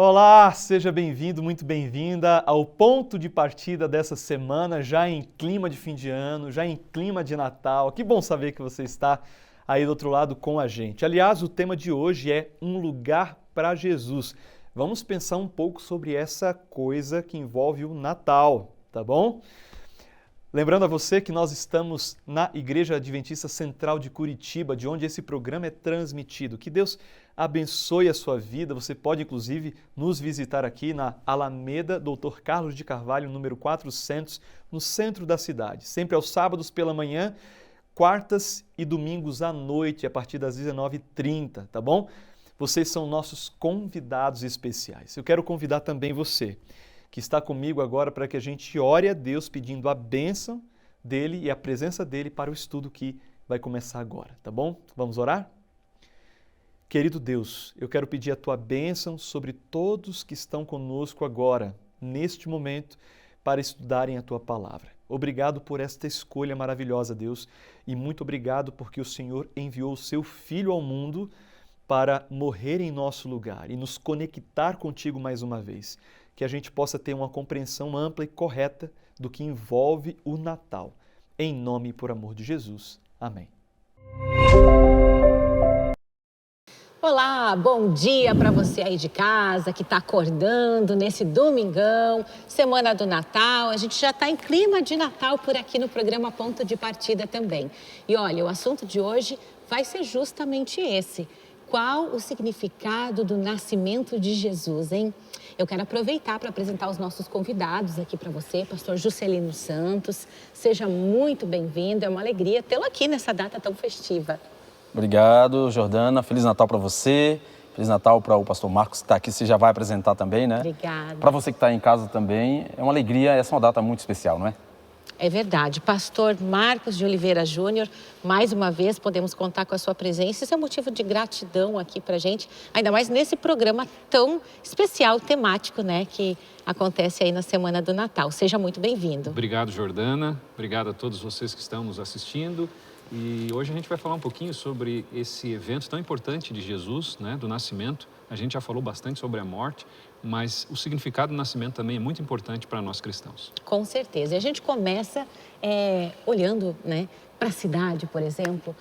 Olá, seja bem-vindo, muito bem-vinda ao ponto de partida dessa semana, já em clima de fim de ano, já em clima de Natal. Que bom saber que você está aí do outro lado com a gente. Aliás, o tema de hoje é um lugar para Jesus. Vamos pensar um pouco sobre essa coisa que envolve o Natal, tá bom? Lembrando a você que nós estamos na Igreja Adventista Central de Curitiba, de onde esse programa é transmitido. Que Deus abençoe a sua vida. Você pode, inclusive, nos visitar aqui na Alameda Dr. Carlos de Carvalho, número 400, no centro da cidade. Sempre aos sábados pela manhã, quartas e domingos à noite, a partir das 19h30, tá bom? Vocês são nossos convidados especiais. Eu quero convidar também você que está comigo agora para que a gente ore a Deus pedindo a bênção dele e a presença dele para o estudo que vai começar agora, tá bom? Vamos orar? Querido Deus, eu quero pedir a tua bênção sobre todos que estão conosco agora, neste momento, para estudarem a tua palavra. Obrigado por esta escolha maravilhosa, Deus, e muito obrigado porque o Senhor enviou o seu Filho ao mundo para morrer em nosso lugar e nos conectar contigo mais uma vez. Que a gente possa ter uma compreensão ampla e correta do que envolve o Natal. Em nome e por amor de Jesus. Amém. Olá, bom dia para você aí de casa que está acordando nesse domingão, semana do Natal. A gente já está em clima de Natal por aqui no programa Ponto de Partida também. E olha, o assunto de hoje vai ser justamente esse. Qual o significado do nascimento de Jesus, hein? Eu quero aproveitar para apresentar os nossos convidados aqui para você, pastor Juscelino Santos. Seja muito bem-vindo, é uma alegria tê-lo aqui nessa data tão festiva. Obrigado, Jordana. Feliz Natal para você. Feliz Natal para o pastor Marcos, que está aqui, você já vai apresentar também, né? Obrigada. Para você que está em casa também, é uma alegria, essa é uma data muito especial, não é? É verdade. Pastor Marcos de Oliveira Júnior, mais uma vez podemos contar com a sua presença. Isso é motivo de gratidão aqui pra gente, ainda mais nesse programa tão especial, temático, né, que acontece aí na Semana do Natal. Seja muito bem-vindo. Obrigado, Jordana. Obrigado a todos vocês que estão nos assistindo. E hoje a gente vai falar um pouquinho sobre esse evento tão importante de Jesus, né, do nascimento. A gente já falou bastante sobre a morte, mas o significado do nascimento também é muito importante para nós cristãos. Com certeza. E a gente começa olhando, né, para a cidade, por exemplo,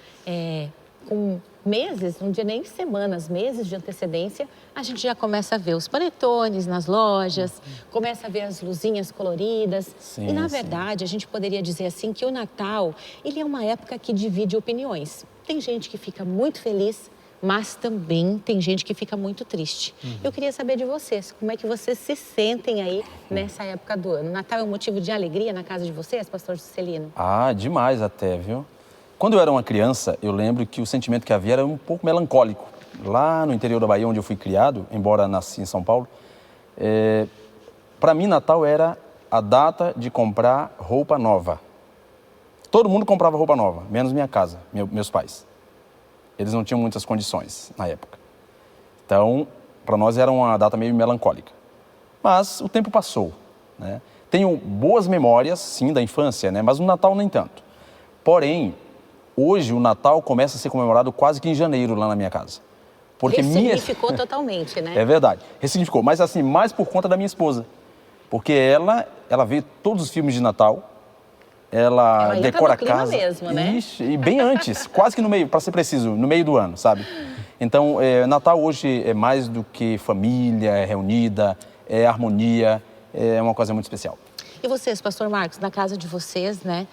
com meses, não diria nem semanas, meses de antecedência, a gente já começa a ver os panetones nas lojas, começa a ver as luzinhas coloridas. Sim, e, na verdade, a gente poderia dizer assim que o Natal, ele é uma época que divide opiniões. Tem gente que fica muito feliz, mas também tem gente que fica muito triste. Eu queria saber de vocês, como é que vocês se sentem aí nessa época do ano? Natal é um motivo de alegria na casa de vocês, pastor Juscelino? Ah, demais até, viu? Quando eu era uma criança, eu lembro que o sentimento que havia era um pouco melancólico. Lá no interior da Bahia, onde eu fui criado, embora nasci em São Paulo, para mim Natal era a data de comprar roupa nova. Todo mundo comprava roupa nova, menos minha casa, meus pais. Eles não tinham muitas condições na época. Então, para nós era uma data meio melancólica. Mas o tempo passou, né? Tenho boas memórias, sim, da infância, né? Mas o Natal nem tanto. Porém, hoje o Natal começa a ser comemorado quase que em janeiro lá na minha casa. Porque Ressignificou totalmente, né? É verdade, ressignificou. Mas assim, mais por conta da minha esposa. Porque ela vê todos os filmes de Natal, ela decora a casa. Mesmo, né? Ixi, e bem antes, quase que no meio, para ser preciso, no meio do ano, sabe? Então, Natal hoje é mais do que família, é reunida, é harmonia, é uma coisa muito especial. E vocês, pastor Marcos, na casa de vocês, né?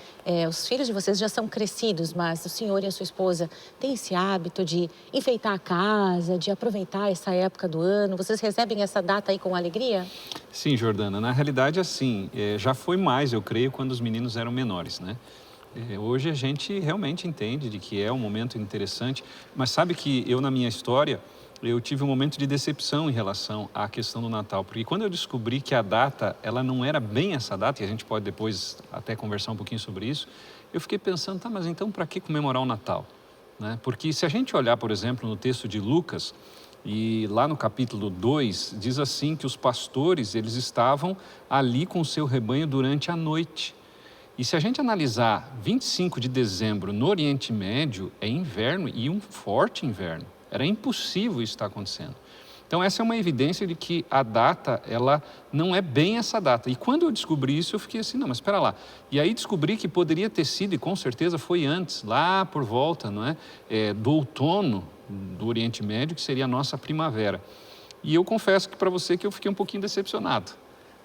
Os filhos de vocês já são crescidos, mas o senhor e a sua esposa têm esse hábito de enfeitar a casa, de aproveitar essa época do ano. Vocês recebem essa data aí com alegria? Sim, Jordana, na realidade, assim, já foi mais, eu creio, quando os meninos eram menores, né? Hoje a gente realmente entende de que é um momento interessante, mas sabe que eu, na minha história, eu tive um momento de decepção em relação à questão do Natal, porque quando eu descobri que a data, ela não era bem essa data, e a gente pode depois até conversar um pouquinho sobre isso, eu fiquei pensando, tá, mas então para que comemorar o Natal? Né? Porque se a gente olhar, por exemplo, no texto de Lucas, e lá no capítulo 2, diz assim que os pastores, eles estavam ali com o seu rebanho durante a noite. E se a gente analisar 25 de dezembro no Oriente Médio, é inverno e um forte inverno. Era impossível isso estar acontecendo. Então, essa é uma evidência de que a data, ela não é bem essa data. E quando eu descobri isso, eu fiquei assim, não, mas espera lá. E aí descobri que poderia ter sido, e com certeza foi antes, lá por volta, não é, do outono do Oriente Médio, que seria a nossa primavera. E eu confesso que para você que eu fiquei um pouquinho decepcionado,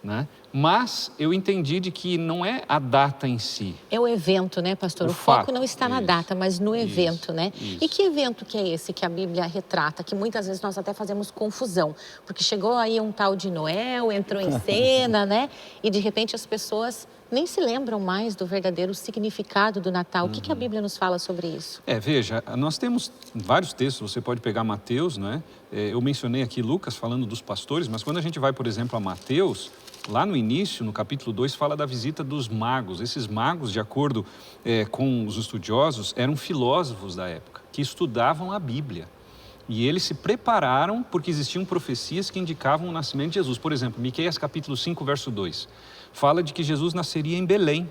né? Mas eu entendi de que não é a data em si. É o evento, né, pastor? O O foco fato, não está na isso, data, mas no isso, evento, né? isso. E que evento que é esse que a Bíblia retrata? Que muitas vezes nós até fazemos confusão, porque chegou aí um tal de Noel, entrou em cena, né? E de repente as pessoas nem se lembram mais do verdadeiro significado do Natal. O que a Bíblia nos fala sobre isso? Veja, nós temos vários textos, você pode pegar Mateus, né? Eu mencionei aqui Lucas falando dos pastores, mas quando a gente vai, por exemplo, a Mateus, lá no início, no capítulo 2, fala da visita dos magos. Esses magos, de acordo com os estudiosos, eram filósofos da época, que estudavam a Bíblia. E eles se prepararam porque existiam profecias que indicavam o nascimento de Jesus. Por exemplo, Miqueias capítulo 5, verso 2, fala de que Jesus nasceria em Belém.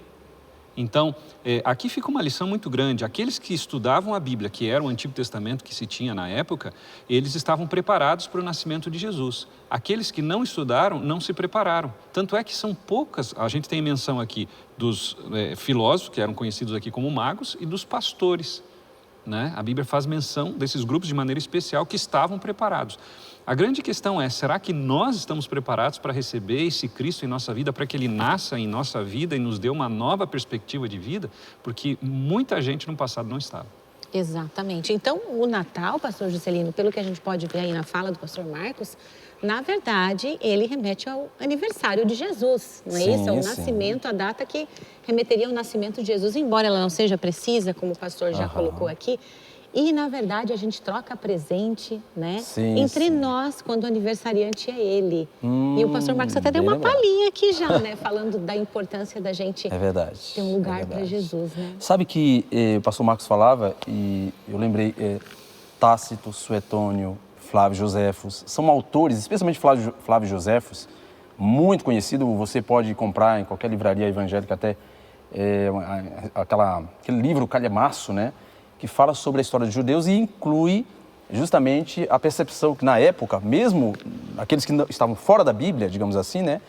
Então, aqui fica uma lição muito grande. Aqueles que estudavam a Bíblia, que era o Antigo Testamento que se tinha na época, eles estavam preparados para o nascimento de Jesus. Aqueles que não estudaram, não se prepararam. Tanto é que são poucas, a gente tem menção aqui dos filósofos, que eram conhecidos aqui como magos, e dos pastores, né? A Bíblia faz menção desses grupos de maneira especial que estavam preparados. A grande questão é, será que nós estamos preparados para receber esse Cristo em nossa vida, para que Ele nasça em nossa vida e nos dê uma nova perspectiva de vida? Porque muita gente no passado não estava. Exatamente. Então, o Natal, pastor Juscelino, pelo que a gente pode ver aí na fala do pastor Marcos, na verdade, ele remete ao aniversário de Jesus, não é Sim, isso? É o sim. nascimento, a data que remeteria ao nascimento de Jesus, embora ela não seja precisa, como o pastor já colocou aqui. E, na verdade, a gente troca presente, né? Sim, entre sim. nós, quando o aniversariante é ele. E o pastor Marcos até deu bem uma lembrado. palhinha aqui já, né? Falando da importância da gente É verdade. ter um lugar é para verdade. Jesus, né? Sabe que o pastor Marcos falava, e eu lembrei, Tácito, Suetônio, Flávio Joséfos, são autores, especialmente Flávio Joséfos, muito conhecido, você pode comprar em qualquer livraria evangélica, até aquele livro Calhamaço, né, que fala sobre a história dos judeus e inclui justamente a percepção que na época, mesmo aqueles que estavam fora da Bíblia, digamos assim, né,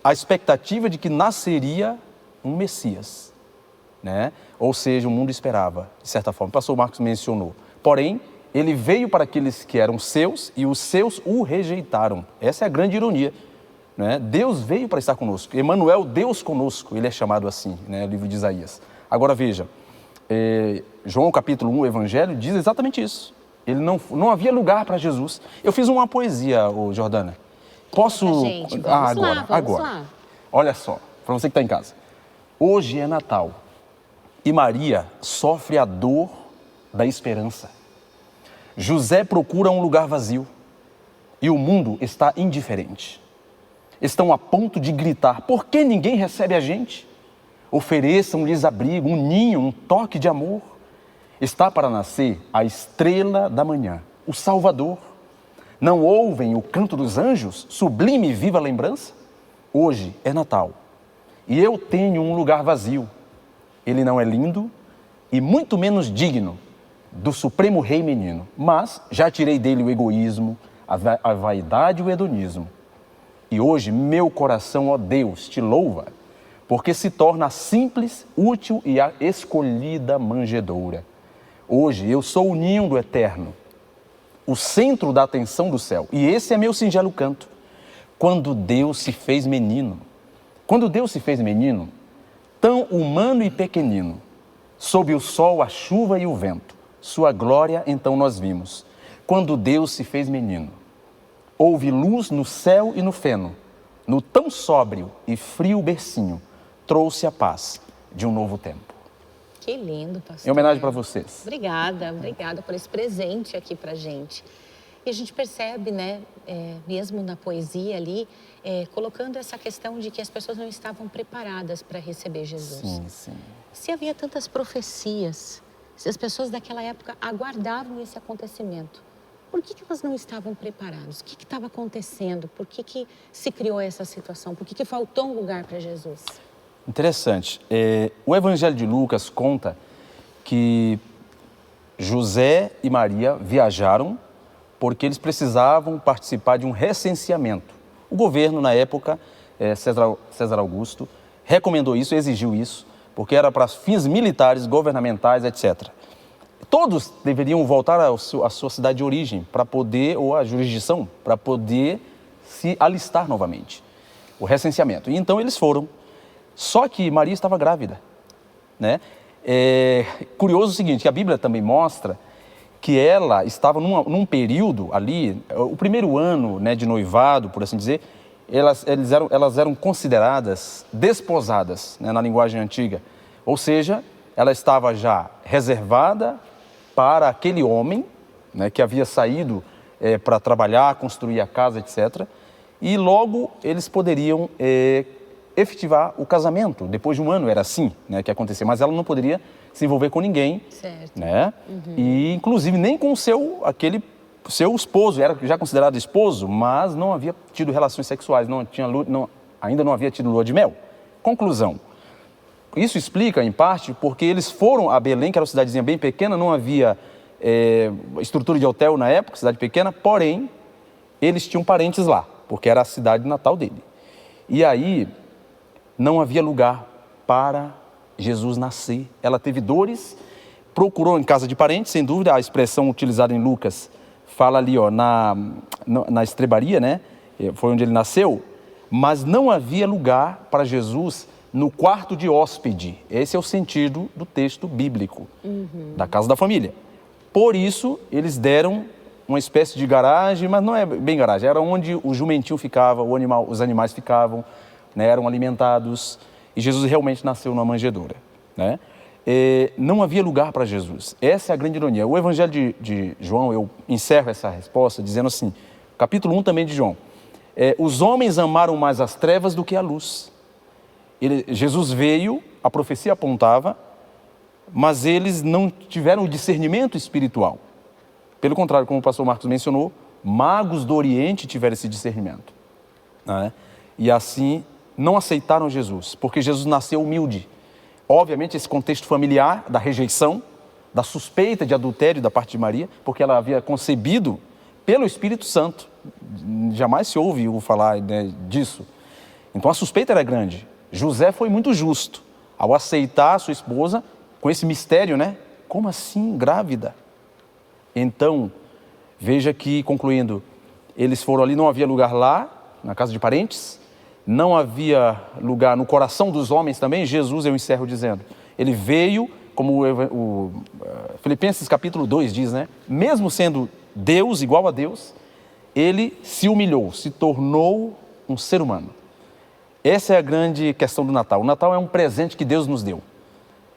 a expectativa de que nasceria um Messias, né? Ou seja, o mundo esperava, de certa forma. O pastor Marcos mencionou. Porém, ele veio para aqueles que eram seus e os seus o rejeitaram. Essa é a grande ironia, né? Deus veio para estar conosco. Emanuel, Deus conosco, ele é chamado assim, né? O livro de Isaías. Agora veja, João capítulo 1, o Evangelho, diz exatamente isso. Ele não havia lugar para Jesus. Eu fiz uma poesia, Jordana. Posso? Gente, vamos lá. Olha só, para você que está em casa. Hoje é Natal e Maria sofre a dor da esperança. José procura um lugar vazio e o mundo está indiferente. Estão a ponto de gritar: por que ninguém recebe a gente? Ofereçam-lhes abrigo, um ninho, um toque de amor. Está para nascer a estrela da manhã, o Salvador. Não ouvem o canto dos anjos, sublime e viva lembrança? Hoje é Natal e eu tenho um lugar vazio. Ele não é lindo e muito menos digno do supremo rei menino, mas já tirei dele o egoísmo, a vaidade e o hedonismo. E hoje meu coração, ó Deus, te louva, porque se torna a simples, útil e a escolhida manjedoura. Hoje eu sou o ninho do eterno, o centro da atenção do céu, e esse é meu singelo canto. Quando Deus se fez menino, tão humano e pequenino, sob o sol, a chuva e o vento, sua glória então nós vimos. Quando Deus se fez menino, houve luz no céu e no feno, no tão sóbrio e frio bercinho, trouxe a paz de um novo tempo. Que lindo, pastor. Em homenagem para vocês. Obrigada por esse presente aqui pra gente. E a gente percebe, né, mesmo na poesia ali, colocando essa questão de que as pessoas não estavam preparadas para receber Jesus. Sim, sim. Se havia tantas profecias, se as pessoas daquela época aguardavam esse acontecimento, por que elas não estavam preparadas? O que estava acontecendo? Por que se criou essa situação? Por que faltou um lugar para Jesus? Interessante. O Evangelho de Lucas conta que José e Maria viajaram porque eles precisavam participar de um recenseamento. O governo, na época, César Augusto, recomendou isso, exigiu isso, porque era para fins militares, governamentais, etc. Todos deveriam voltar à sua cidade de origem, para poder, ou à jurisdição, para poder se alistar novamente. O recenseamento. E então eles foram. Só que Maria estava grávida, né? Curioso o seguinte, que a Bíblia também mostra que ela estava num período ali, o primeiro ano, né, de noivado, por assim dizer, elas eram consideradas desposadas, né, na linguagem antiga. Ou seja, ela estava já reservada para aquele homem, né, que havia saído para trabalhar, construir a casa, etc. E logo eles poderiam efetivar o casamento. Depois de um ano era assim, né, que acontecia, mas ela não poderia se envolver com ninguém, certo, né? E inclusive nem com aquele seu esposo, era já considerado esposo, mas não havia tido relações sexuais, ainda não havia tido lua de mel. Conclusão, isso explica em parte porque eles foram a Belém, que era uma cidadezinha bem pequena, não havia estrutura de hotel na época, cidade pequena, porém eles tinham parentes lá, porque era a cidade natal dele. E aí não havia lugar para Jesus nascer. Ela teve dores, procurou em casa de parentes, sem dúvida, a expressão utilizada em Lucas fala ali, ó, na estrebaria, né? Foi onde ele nasceu, mas não havia lugar para Jesus no quarto de hóspede. Esse é o sentido do texto bíblico, da casa da família. Por isso, eles deram uma espécie de garagem, mas não é bem garagem, era onde o jumentinho ficava, os animais ficavam, né, eram alimentados, e Jesus realmente nasceu numa manjedoura, né? Não havia lugar para Jesus. Essa é a grande ironia. O Evangelho de João, eu encerro essa resposta dizendo assim, capítulo 1 também de João, os homens amaram mais as trevas do que a luz. Jesus veio, a profecia apontava, mas eles não tiveram o discernimento espiritual. Pelo contrário, como o pastor Marcos mencionou, magos do Oriente tiveram esse discernimento, né? E assim não aceitaram Jesus, porque Jesus nasceu humilde. Obviamente, esse contexto familiar da rejeição, da suspeita de adultério da parte de Maria, porque ela havia concebido pelo Espírito Santo. Jamais se ouviu falar, né, disso. Então a suspeita era grande. José foi muito justo ao aceitar a sua esposa com esse mistério, né? Como assim, grávida? Então, veja que, concluindo, eles foram ali, não havia lugar lá, na casa de parentes, não havia lugar no coração dos homens também. Jesus, eu encerro dizendo, ele veio, como o Filipenses capítulo 2 diz, né? Mesmo sendo Deus, igual a Deus, ele se humilhou, se tornou um ser humano. Essa é a grande questão do Natal. O Natal é um presente que Deus nos deu.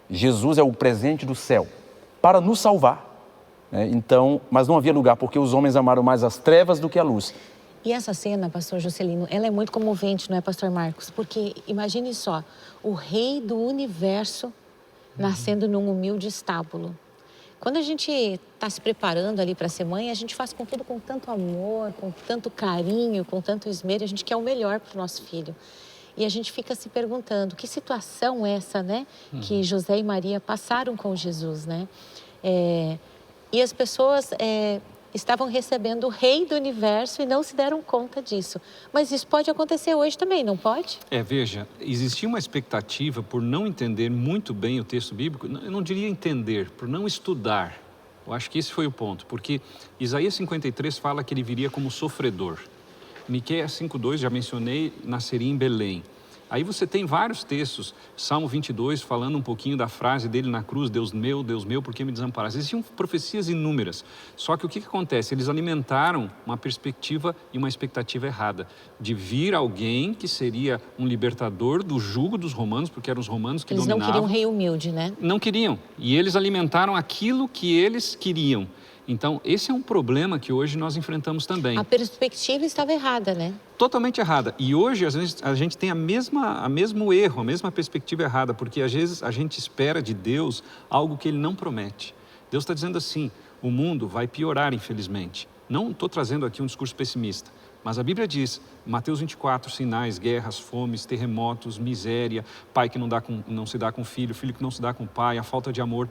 Jesus é o presente do céu para nos salvar, né? Então, mas não havia lugar porque os homens amaram mais as trevas do que a luz. E essa cena, pastor Juscelino, ela é muito comovente, não é, pastor Marcos? Porque imagine só, o rei do universo nascendo num humilde estábulo. Quando a gente está se preparando ali para ser mãe, a gente faz com tudo com tanto amor, com tanto carinho, com tanto esmero, a gente quer o melhor para o nosso filho. E a gente fica se perguntando, que situação é essa, né? Que José e Maria passaram com Jesus, né? E as pessoas estavam recebendo o rei do universo e não se deram conta disso. Mas isso pode acontecer hoje também, não pode? Veja, existia uma expectativa por não entender muito bem o texto bíblico, eu não diria entender, por não estudar. Eu acho que esse foi o ponto, porque Isaías 53 fala que ele viria como sofredor. Miqueias 5:2, já mencionei, nasceria em Belém. Aí você tem vários textos, Salmo 22 falando um pouquinho da frase dele na cruz, Deus meu, por que me desamparaste? Existiam profecias inúmeras, só que o que acontece? Eles alimentaram uma perspectiva e uma expectativa errada, de vir alguém que seria um libertador do jugo dos romanos, porque eram os romanos que dominavam. Eles não queriam um rei humilde, né? Não queriam, e eles alimentaram aquilo que eles queriam. Então, esse é um problema que hoje nós enfrentamos também. A perspectiva estava errada, né? Totalmente errada. E hoje, às vezes, a gente tem a mesmo erro, a mesma perspectiva errada, porque às vezes a gente espera de Deus algo que Ele não promete. Deus está dizendo assim, o mundo vai piorar, infelizmente. Não estou trazendo aqui um discurso pessimista, mas a Bíblia diz, Mateus 24, sinais, guerras, fomes, terremotos, miséria, pai que não se dá com filho, filho que não se dá com pai, a falta de amor.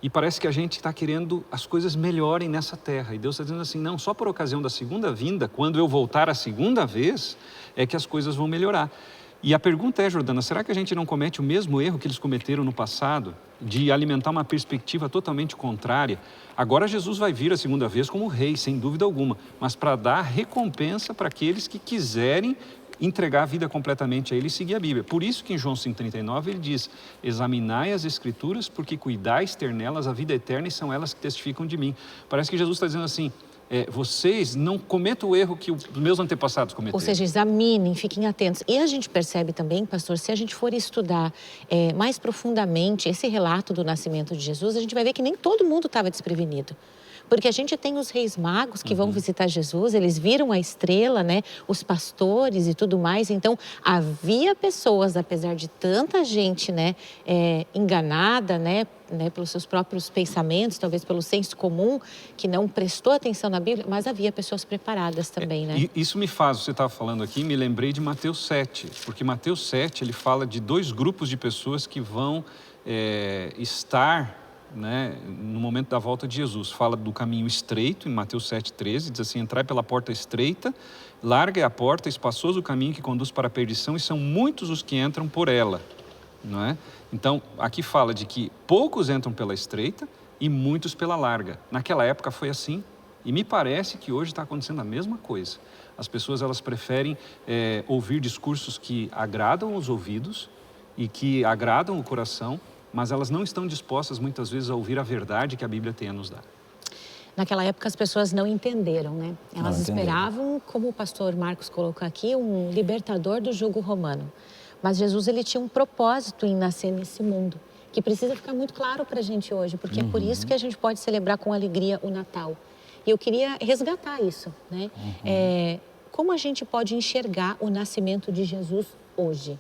E parece que a gente está querendo as coisas melhorem nessa terra. E Deus está dizendo assim, não, só por ocasião da segunda vinda, quando eu voltar a segunda vez, é que as coisas vão melhorar. E a pergunta é, Jordana, será que a gente não comete o mesmo erro que eles cometeram no passado, de alimentar uma perspectiva totalmente contrária? Agora Jesus vai vir a segunda vez como rei, sem dúvida alguma, mas para dar recompensa para aqueles que quiserem entregar a vida completamente a Ele e seguir a Bíblia. Por isso que em João 5,39 ele diz, examinai as Escrituras, porque cuidais ter nelas a vida eterna e são elas que testificam de mim. Parece que Jesus está dizendo assim, vocês não cometam o erro que os meus antepassados cometeram. Ou seja, examinem, fiquem atentos. E a gente percebe também, pastor, se a gente for estudar mais profundamente esse relato do nascimento de Jesus, a gente vai ver que nem todo mundo estava desprevenido. Porque a gente tem os reis magos que vão visitar Jesus, eles viram a estrela, né? Os pastores e tudo mais. Então, havia pessoas, apesar de tanta gente, né, enganada, né, pelos seus próprios pensamentos, talvez pelo senso comum, que não prestou atenção na Bíblia, mas havia pessoas preparadas também, né? Isso me faz, você estava falando aqui, me lembrei de Mateus 7, porque Mateus 7, ele fala de 2 grupos de pessoas que vão estar, né, no momento da volta de Jesus. Fala do caminho estreito, em Mateus 7,13, diz assim, entrai pela porta estreita, larga é a porta, espaçoso o caminho que conduz para a perdição, e são muitos os que entram por ela, não é? Então, aqui fala de que poucos entram pela estreita e muitos pela larga. Naquela época foi assim, e me parece que hoje está acontecendo a mesma coisa. As pessoas, elas preferem ouvir discursos que agradam os ouvidos e que agradam o coração, mas elas não estão dispostas, muitas vezes, a ouvir a verdade que a Bíblia tem a nos dar. Naquela época, as pessoas não entenderam, né? Elas esperavam, como o pastor Marcos colocou aqui, um libertador do jugo romano. Mas Jesus, ele tinha um propósito em nascer nesse mundo, que precisa ficar muito claro para a gente hoje, porque é por isso que a gente pode celebrar com alegria o Natal. E eu queria resgatar isso, né? Como a gente pode enxergar o nascimento de Jesus hoje?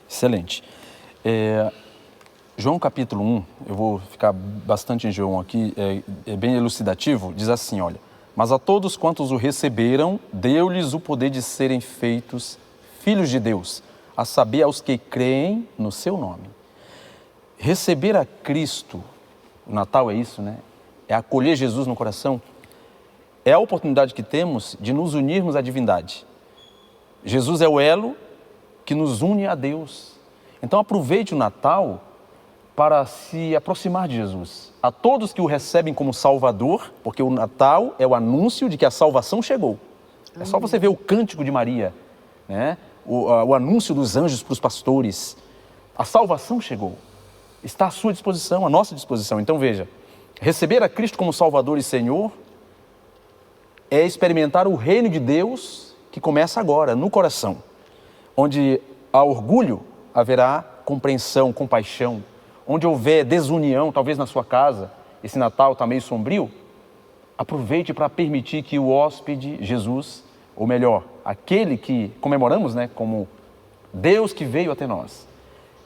Excelente. João capítulo 1, eu vou ficar bastante em João aqui, é bem elucidativo, diz assim, olha, mas a todos quantos o receberam, deu-lhes o poder de serem feitos filhos de Deus, a saber, aos que creem no seu nome. Receber a Cristo, o Natal é isso, né? É acolher Jesus no coração, é a oportunidade que temos de nos unirmos à divindade. Jesus é o elo que nos une a Deus. Então aproveite o Natal para se aproximar de Jesus. A todos que o recebem como Salvador, porque o Natal é o anúncio de que a salvação chegou. É só você ver o cântico de Maria, né? O anúncio dos anjos para os pastores. A salvação chegou. Está à sua disposição, à nossa disposição. Então veja, receber a Cristo como Salvador e Senhor é experimentar o reino de Deus que começa agora, no coração. Onde há orgulho, haverá compreensão, compaixão. Onde houver desunião, talvez na sua casa, esse Natal está meio sombrio, aproveite para permitir que o hóspede, Jesus, ou melhor, aquele que comemoramos, né, como Deus que veio até nós,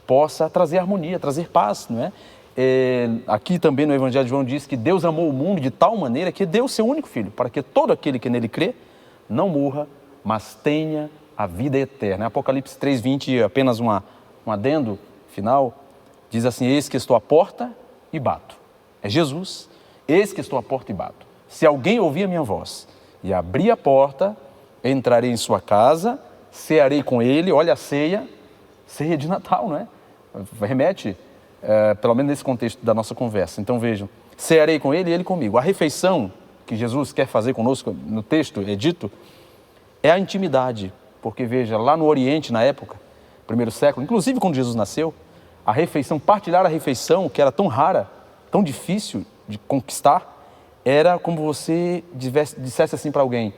possa trazer harmonia, trazer paz, não é? Aqui também no Evangelho de João diz que Deus amou o mundo de tal maneira que deu o seu único Filho, para que todo aquele que nele crê não morra, mas tenha a vida eterna. Apocalipse 3:20, apenas um adendo final, diz assim, eis que estou à porta e bato. É Jesus, eis que estou à porta e bato. Se alguém ouvir a minha voz e abrir a porta, entrarei em sua casa, cearei com ele, olha a ceia de Natal, não é? Remete, pelo menos nesse contexto da nossa conversa. Então vejam, cearei com ele e ele comigo. A refeição que Jesus quer fazer conosco, no texto é dito, é a intimidade. Porque veja, lá no Oriente, na época, primeiro século, inclusive quando Jesus nasceu, a refeição, partilhar a refeição, que era tão rara, tão difícil de conquistar, era como você dissesse assim para alguém,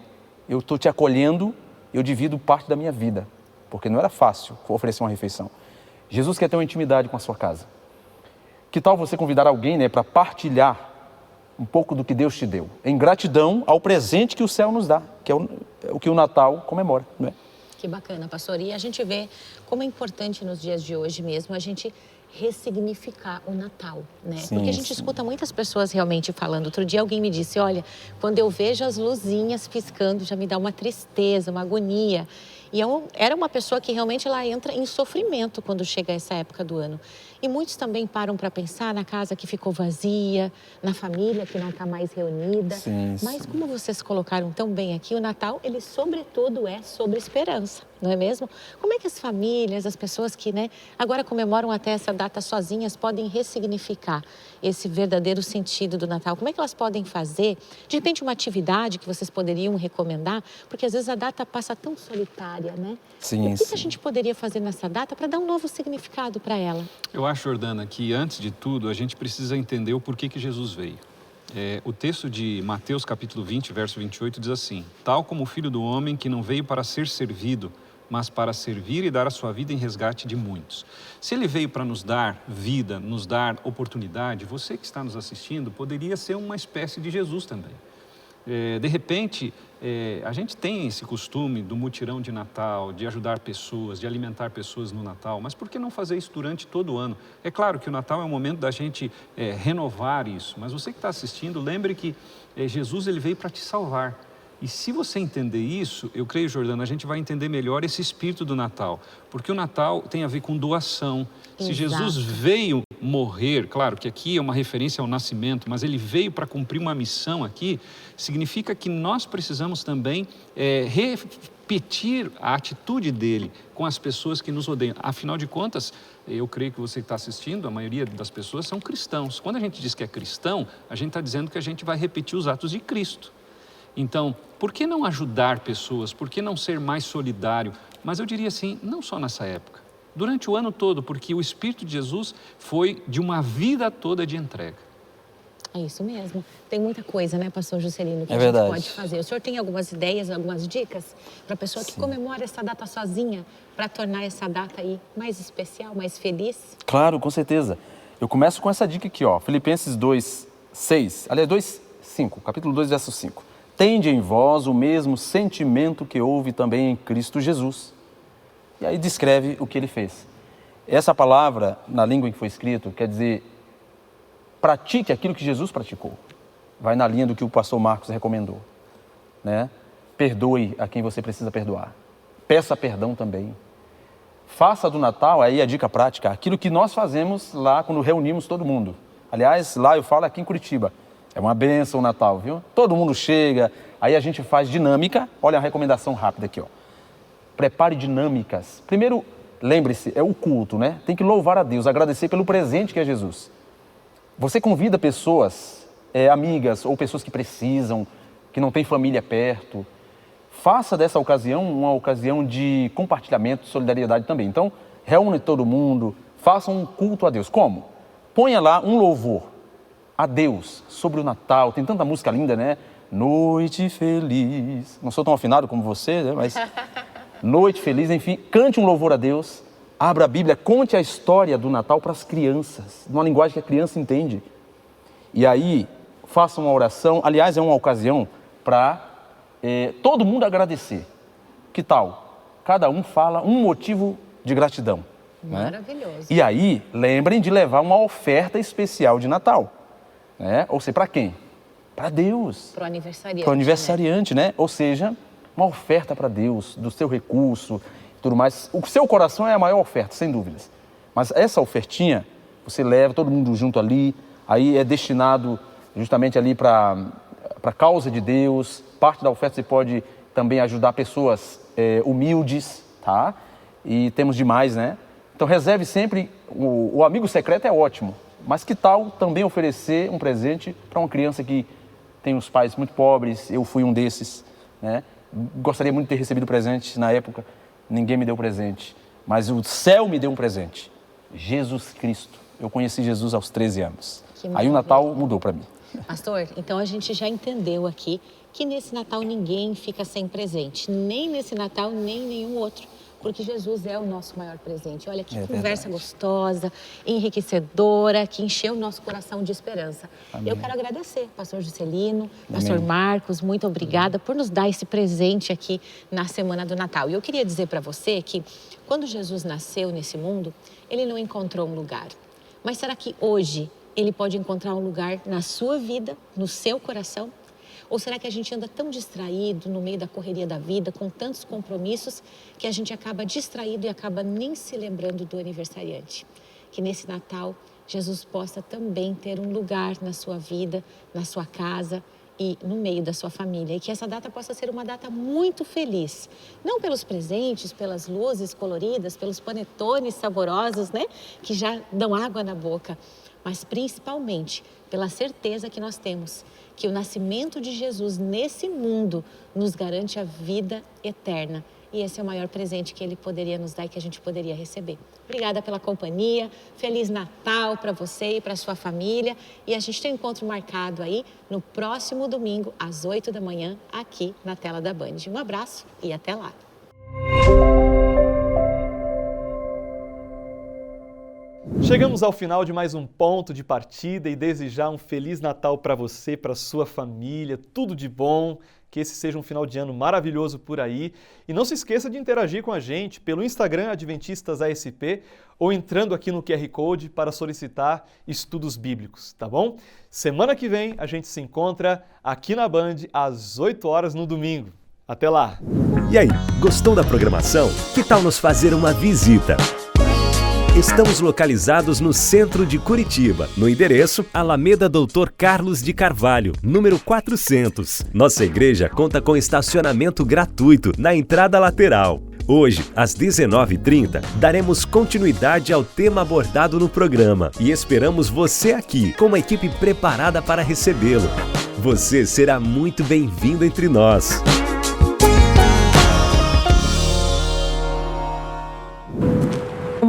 eu estou te acolhendo, eu divido parte da minha vida, porque não era fácil oferecer uma refeição. Jesus quer ter uma intimidade com a sua casa. Que tal você convidar alguém, né, para partilhar um pouco do que Deus te deu, em gratidão ao presente que o céu nos dá, que é o que o Natal comemora, não é? Que bacana, pastor. E a gente vê como é importante nos dias de hoje mesmo a gente ressignificar o Natal, né? Sim, porque a gente escuta muitas pessoas realmente falando. Outro dia alguém me disse, olha, quando eu vejo as luzinhas piscando, já me dá uma tristeza, uma agonia. E era uma pessoa que realmente ela entra em sofrimento quando chega essa época do ano. E muitos também param para pensar na casa que ficou vazia, na família que não está mais reunida. Sim, Mas sim. como vocês colocaram tão bem aqui, o Natal, ele sobretudo é sobre esperança, não é mesmo? Como é que as famílias, as pessoas que, né, agora comemoram até essa data sozinhas, podem ressignificar esse verdadeiro sentido do Natal? Como é que elas podem fazer? De repente, uma atividade que vocês poderiam recomendar? Porque às vezes a data passa tão solitária, né? Sim, O que a sim. gente poderia fazer nessa data para dar um novo significado para ela? Eu acho, Jordana, que antes de tudo a gente precisa entender o porquê que Jesus veio. O texto de Mateus capítulo 20, verso 28 diz assim: tal como o Filho do Homem que não veio para ser servido, mas para servir e dar a sua vida em resgate de muitos. Se ele veio para nos dar vida, nos dar oportunidade, você que está nos assistindo poderia ser uma espécie de Jesus também. De repente, a gente tem esse costume do mutirão de Natal, de ajudar pessoas, de alimentar pessoas no Natal, mas por que não fazer isso durante todo o ano? É claro que o Natal é um momento da gente renovar isso, mas você que está assistindo, lembre que Jesus ele veio para te salvar. E se você entender isso, eu creio, Jordana, a gente vai entender melhor esse espírito do Natal. Porque o Natal tem a ver com doação. Se Jesus veio morrer, claro que aqui é uma referência ao nascimento, mas ele veio para cumprir uma missão aqui, significa que nós precisamos também repetir a atitude dele com as pessoas que nos odeiam. Afinal de contas, eu creio que você que está assistindo, a maioria das pessoas são cristãos. Quando a gente diz que é cristão, a gente está dizendo que a gente vai repetir os atos de Cristo. Então, por que não ajudar pessoas? Por que não ser mais solidário? Mas eu diria assim, não só nessa época, durante o ano todo, porque o Espírito de Jesus foi de uma vida toda de entrega. É isso mesmo. Tem muita coisa, né, pastor Juscelino, que É a gente verdade. pode fazer. O senhor tem algumas ideias, algumas dicas para a pessoa que comemora essa data sozinha, para tornar essa data aí mais especial, mais feliz? Claro, com certeza. Eu começo com essa dica aqui, ó, Filipenses 2, 6, aliás, 2, 5, capítulo 2, verso 5. Tende em vós o mesmo sentimento que houve também em Cristo Jesus. E aí descreve o que ele fez. Essa palavra, na língua em que foi escrito, quer dizer, pratique aquilo que Jesus praticou. Vai na linha do que o pastor Marcos recomendou, né? Perdoe a quem você precisa perdoar. Peça perdão também. Faça do Natal, aí a dica prática, aquilo que nós fazemos lá quando reunimos todo mundo. Aliás, lá eu falo aqui em Curitiba. É uma bênção o Natal, viu? Todo mundo chega, aí a gente faz dinâmica. Olha a recomendação rápida aqui, ó. Prepare dinâmicas. Primeiro, lembre-se, é o culto, né? Tem que louvar a Deus, agradecer pelo presente que é Jesus. Você convida pessoas, amigas ou pessoas que precisam, que não têm família perto. Faça dessa ocasião uma ocasião de compartilhamento, solidariedade também. Então, reúne todo mundo, faça um culto a Deus. Como? Ponha lá um louvor a Deus sobre o Natal. Tem tanta música linda, né? Noite feliz. Não sou tão afinado como você, né? Mas noite feliz, enfim. Cante um louvor a Deus. Abra a Bíblia, conte a história do Natal para as crianças, numa linguagem que a criança entende. E aí, faça uma oração. Aliás, é uma ocasião para todo mundo agradecer. Que tal? Cada um fala um motivo de gratidão. Maravilhoso. Né? E aí, lembrem de levar uma oferta especial de Natal. Né? Ou seja, para quem? Para Deus. Para o aniversariante. Para o aniversariante, né? Ou seja, uma oferta para Deus, do seu recurso, tudo mais. O seu coração é a maior oferta, sem dúvidas. Mas essa ofertinha, você leva todo mundo junto ali, aí é destinado justamente ali para a causa de Deus. Parte da oferta você pode também ajudar pessoas humildes, tá? E temos demais, né? Então reserve sempre, o amigo secreto é ótimo, mas que tal também oferecer um presente para uma criança que tem os pais muito pobres, eu fui um desses, né? Gostaria muito de ter recebido presente na época, ninguém me deu presente, mas o céu me deu um presente, Jesus Cristo. Eu conheci Jesus aos 13 anos, aí o Natal mudou para mim. Pastor, então a gente já entendeu aqui que nesse Natal ninguém fica sem presente, nem nesse Natal, nem nenhum outro, porque Jesus é o nosso maior presente. Olha que conversa gostosa, enriquecedora, que encheu o nosso coração de esperança. Amém. Eu quero agradecer, pastor Juscelino, pastor Marcos, muito obrigada por nos dar esse presente aqui na Semana do Natal. E eu queria dizer para você que quando Jesus nasceu nesse mundo, ele não encontrou um lugar. Mas será que hoje ele pode encontrar um lugar na sua vida, no seu coração? Ou será que a gente anda tão distraído no meio da correria da vida, com tantos compromissos, que a gente acaba distraído e acaba nem se lembrando do aniversariante? que nesse Natal Jesus possa também ter um lugar na sua vida, na sua casa e no meio da sua família. E que essa data possa ser uma data muito feliz. Não pelos presentes, pelas luzes coloridas, pelos panetones saborosos, né? Que já dão água na boca. Mas principalmente pela certeza que nós temos que o nascimento de Jesus nesse mundo nos garante a vida eterna. E esse é o maior presente que Ele poderia nos dar e que a gente poderia receber. Obrigada pela companhia, Feliz Natal para você e para sua família. E a gente tem um encontro marcado aí no próximo domingo, às 8 da manhã, aqui na tela da Band. Um abraço e até lá. Chegamos ao final de mais um ponto de partida e desejar um Feliz Natal para você, para sua família, tudo de bom, que esse seja um final de ano maravilhoso por aí. E não se esqueça de interagir com a gente pelo Instagram Adventistas ASP ou entrando aqui no QR Code para solicitar estudos bíblicos, tá bom? Semana que vem a gente se encontra aqui na Band às 8 horas no domingo. Até lá! E aí, gostou da programação? Que tal nos fazer uma visita? Estamos localizados no centro de Curitiba, no endereço Alameda Doutor Carlos de Carvalho, número 400. Nossa igreja conta com estacionamento gratuito na entrada lateral. Hoje, às 19h30, daremos continuidade ao tema abordado no programa e esperamos você aqui, com uma equipe preparada para recebê-lo. Você será muito bem-vindo entre nós.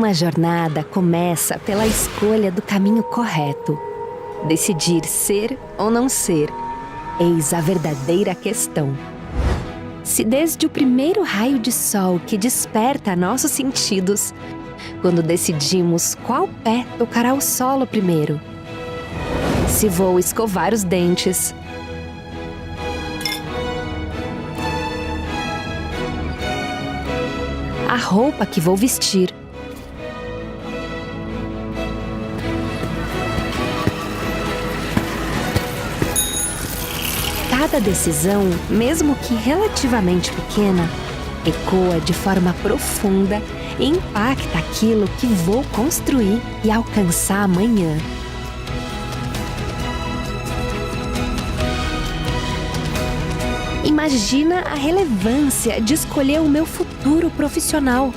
Uma jornada começa pela escolha do caminho correto. Decidir ser ou não ser, eis a verdadeira questão. Se desde o primeiro raio de sol que desperta nossos sentidos, quando decidimos qual pé tocará o solo primeiro, se vou escovar os dentes, a roupa que vou vestir, cada decisão, mesmo que relativamente pequena, ecoa de forma profunda e impacta aquilo que vou construir e alcançar amanhã. Imagina a relevância de escolher o meu futuro profissional.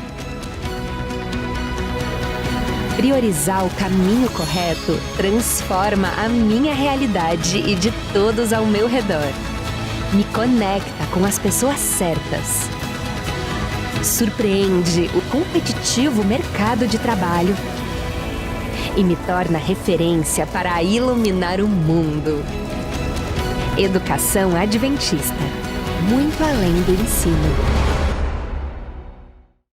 Priorizar o caminho correto transforma a minha realidade e de todos ao meu redor. Me conecta com as pessoas certas. Surpreende o competitivo mercado de trabalho e me torna referência para iluminar o mundo. Educação Adventista, muito além do ensino.